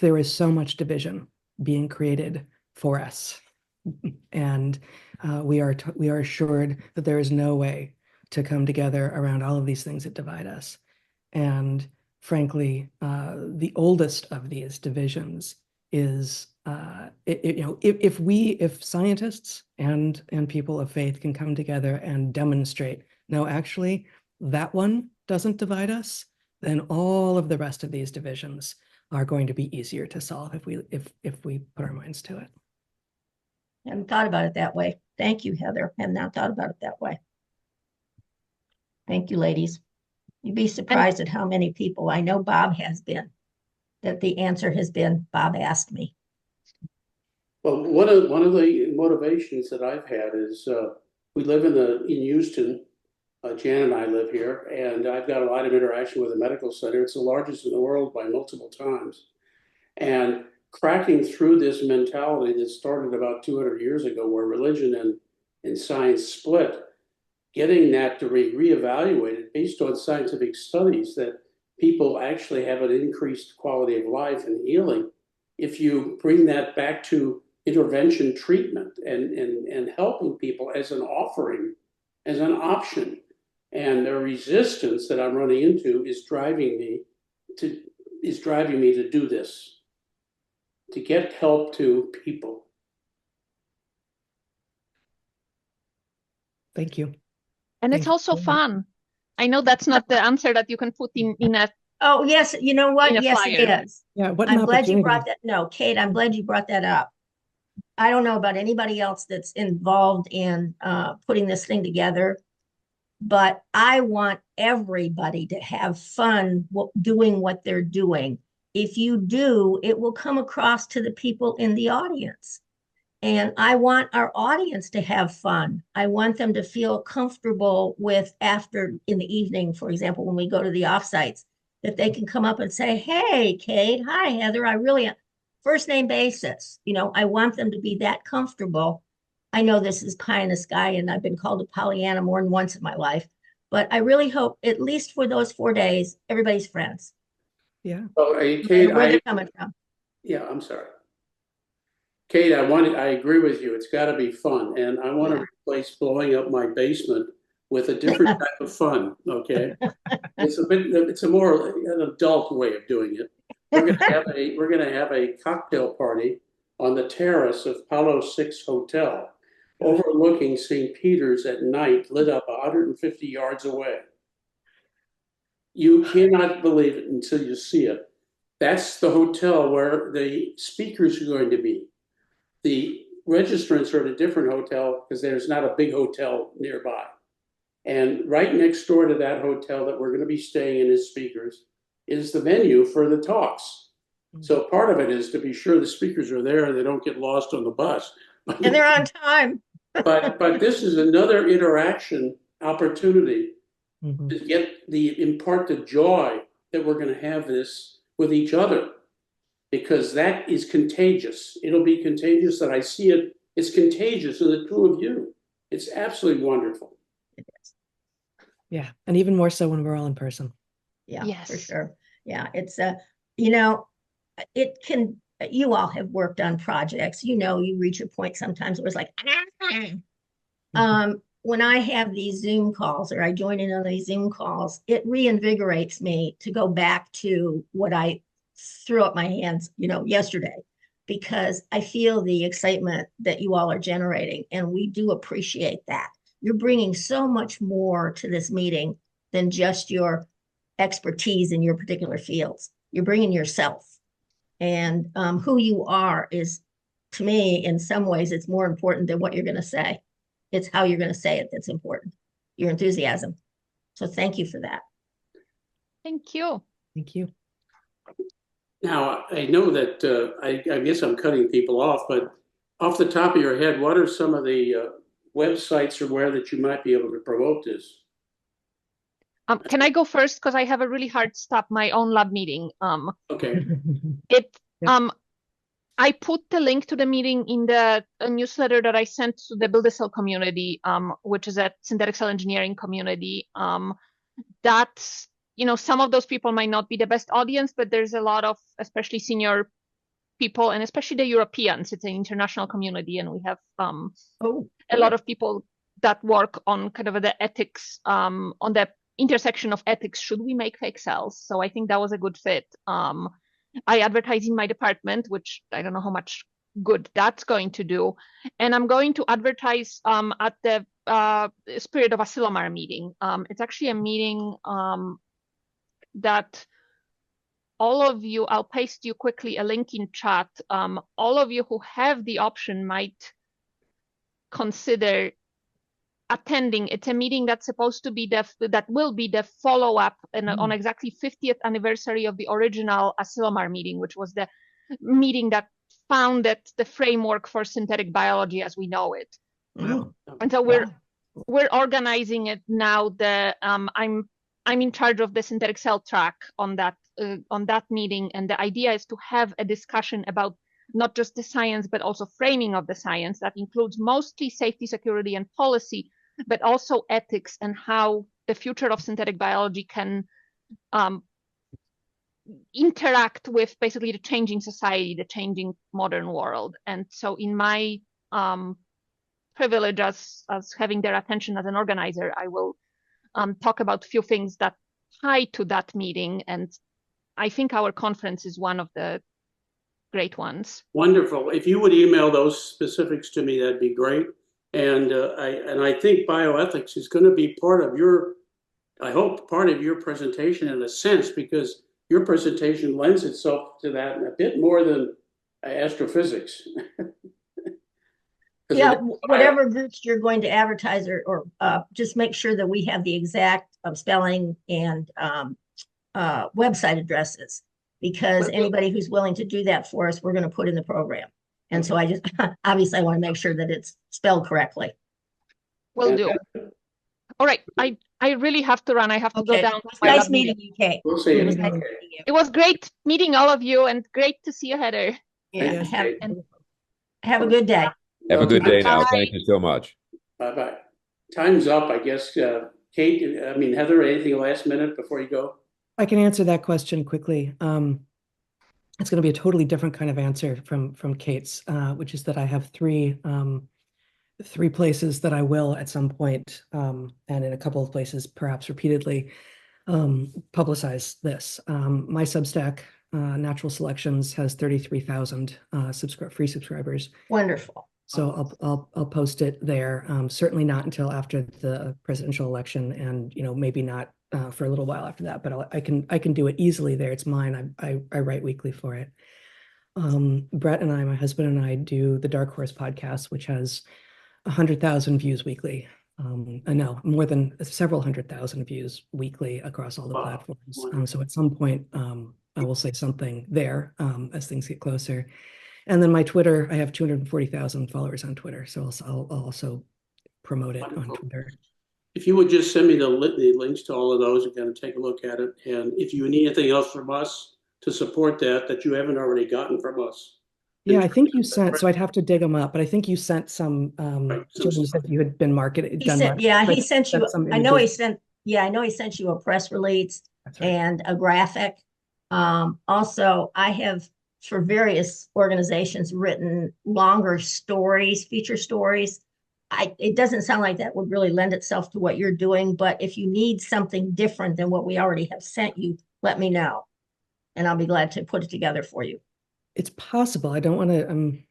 there is so much division being created for us. And we are assured that there is no way to come together around all of these things that divide us. And frankly, the oldest of these divisions is, if scientists and people of faith can come together and demonstrate, no, actually, that one doesn't divide us, then all of the rest of these divisions are going to be easier to solve if we put our minds to it. I hadn't thought about it that way. Thank you, Heather. I have not thought about it that way. Thank you, ladies. You'd be surprised at how many people, I know Bob has been, that the answer has been, Bob asked me. Well, one of the motivations that I've had is we live in Houston. Jan and I live here, and I've got a lot of interaction with the medical center. It's the largest in the world by multiple times. And cracking through this mentality that started about 200 years ago, where religion and science split, getting that to be reevaluated based on scientific studies that people actually have an increased quality of life and healing. If you bring that back to intervention treatment and helping people as an offering, as an option, and the resistance that I'm running into is driving me to do this, to get help to people. Thank you. And Thank it's you also so much. fun. I know that's not the answer that you can put in a Oh, yes, you know what? In a Yes, it flyer. is. Yeah, what an I'm glad you opportunity. brought that. No, Kate, I'm glad you brought that up. I don't know about anybody else that's involved in putting this thing together, but I want everybody to have fun doing what they're doing. If you do, it will come across to the people in the audience. And I want our audience to have fun. I want them to feel comfortable with after in the evening, for example, when we go to the offsites, that they can come up and say, hey, Kate, hi, Heather, I really, first name basis, I want them to be that comfortable. I know this is pie in the sky, and I've been called a Pollyanna more than once in my life, but I really hope, at least for those 4 days, everybody's friends. Yeah. Oh, no Kate, matter where they're coming from. yeah, I'm sorry. Kate, I agree with you. It's got to be fun. And I want to replace blowing up my basement with a different type of fun. Okay. It's a more an adult way of doing it. We're going to have a cocktail party on the terrace of Palo 6 Hotel, overlooking St. Peter's at night, lit up 150 yards away. You cannot believe it until you see it. That's the hotel where the speakers are going to be. The registrants are at a different hotel because there's not a big hotel nearby. And right next door to that hotel that we're going to be staying in as speakers is the venue for the talks. So part of it is to be sure the speakers are there and they don't get lost on the bus. And they're on time. But this is another interaction opportunity Mhm. to impart the joy that we're going to have this with each other, because that is contagious. It'll be contagious that I see it. It's contagious in the two of you. It's absolutely wonderful. Yeah. And even more so when we're all in person. Yeah, Yes. for sure. Yeah, it's it can, you all have worked on projects, you reach a point sometimes where it's like, when I have these Zoom calls or I join in on these Zoom calls, it reinvigorates me to go back to what I threw up my hands, yesterday, because I feel the excitement that you all are generating, and we do appreciate that. You're bringing so much more to this meeting than just your expertise in your particular fields. You're bringing yourself, and who you are is, to me, in some ways, it's more important than what you're going to say. It's how you're going to say it that's important, your enthusiasm. So thank you for that. Thank you. Thank you. Now, I know that I guess I'm cutting people off, but off the top of your head, what are some of the websites or where that you might be able to promote this? Can I go first? Because I have a really hard stop, my own lab meeting. Okay. I put the link to the meeting in the newsletter that I sent to the Build a Cell community, which is a synthetic cell engineering community. That's, some of those people might not be the best audience, but there's a lot of, especially senior people, and especially the Europeans. It's an international community, and we have a lot of people that work on kind of the ethics, on the intersection of ethics. Should we make fake cells? So I think that was a good fit. I advertise in my department, which I don't know how much good that's going to do. And I'm going to advertise at the Spirit of Asilomar meeting. It's actually a meeting that all of you, I'll paste you quickly a link in chat. All of you who have the option might consider attending. It's a meeting that's supposed to be that will be the follow-up on exactly 50th anniversary of the original Asilomar meeting, which was the meeting that founded the framework for synthetic biology as we know it. Wow. And so we're we're organizing it now. I'm in charge of the synthetic cell track on that meeting, and the idea is to have a discussion about not just the science, but also framing of the science that includes mostly safety, security, and policy, but also ethics and how the future of synthetic biology can interact with basically the changing society, the changing modern world. And so in my privilege as having their attention as an organizer, I will talk about a few things that tie to that meeting. And I think our conference is one of the great ones. Wonderful. If you would email those specifics to me, that'd be great. And I think bioethics is going to be part of your, I hope, part of your presentation in a sense, because your presentation lends itself to that a bit more than astrophysics. Yeah, whatever groups you're going to advertise or just make sure that we have the exact spelling and website addresses, because anybody who's willing to do that for us, we're going to put in the program. And so I just, obviously I want to make sure that it's spelled correctly. Will do. All right. I really have to run. I have to go down. Nice meeting you, Kate. We'll see you. It was great meeting all of you, and great to see you, Heather. Yeah, have a good day. Have a good day now. Bye. Thank you so much. Bye-bye. Time's up, I guess. Kate, Heather, anything last minute before you go? I can answer that question quickly. It's going to be a totally different kind of answer from Kate's, which is that I have three places that I will at some point, and in a couple of places, perhaps repeatedly, publicize this. My Substack, Natural Selections, has 33,000 free subscribers. Wonderful. So I'll post it there. Certainly not until after the presidential election, and maybe not for a little while after that. But I can do it easily there. It's mine. I write weekly for it. Brett and I, my husband and I, do the Dark Horse podcast, which has 100,000 views weekly. No, more than several 100,000 views weekly across all the platforms. So at some point, I will say something there as things get closer. And then my Twitter, I have 240,000 followers on Twitter, so I'll also promote it on Twitter. If you would just send me the links to all of those, again, take a look at it. And if you need anything else from us to support that you haven't already gotten from us. Yeah, I think you sent, so I'd have to dig them up, but I think you sent some, you said you had been marketed. He sent you, I know he sent you a press release and a graphic. Also, I have, for various organizations, written longer stories, feature stories. It doesn't sound like that would really lend itself to what you're doing, but if you need something different than what we already have sent you, let me know, and I'll be glad to put it together for you. It's possible. I don't want to, I'm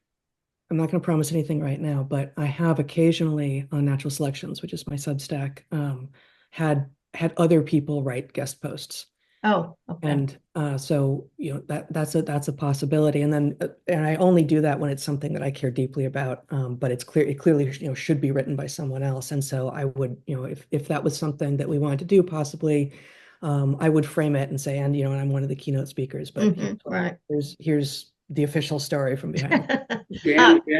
not going to promise anything right now, but I have occasionally on Natural Selections, which is my Substack, had other people write guest posts. Oh, okay. And so that's a possibility. And I only do that when it's something that I care deeply about. But it clearly should be written by someone else. And so I would, if that was something that we wanted to do, possibly, I would frame it and say, and I'm one of the keynote speakers. But right. Here's the official story from behind.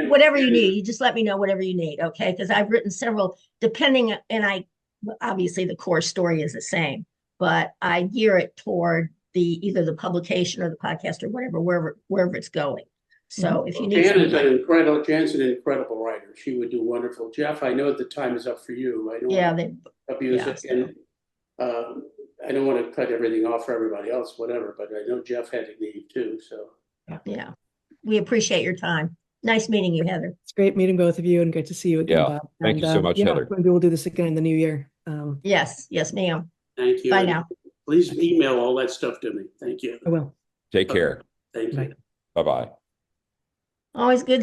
Whatever you need, you just let me know whatever you need, okay? Because I've written several, depending, and obviously the core story is the same, but I gear it toward either the publication or the podcast or whatever, wherever it's going. So if you need, Jan's an incredible writer. She would do wonderful. Jeff, I know the time is up for you. I don't abuse it, and I don't want to cut everything off for everybody else, whatever. But I know Jeff had to leave too. So yeah, we appreciate your time. Nice meeting you, Heather. It's great meeting both of you, and great to see you again, Bob. Thank you so much, Heather. Maybe we'll do this again in the new year. Yes, ma'am. thank you. Bye now. Please email all that stuff to me. Thank you. I will. Take care. Thank you. Bye-bye. Always good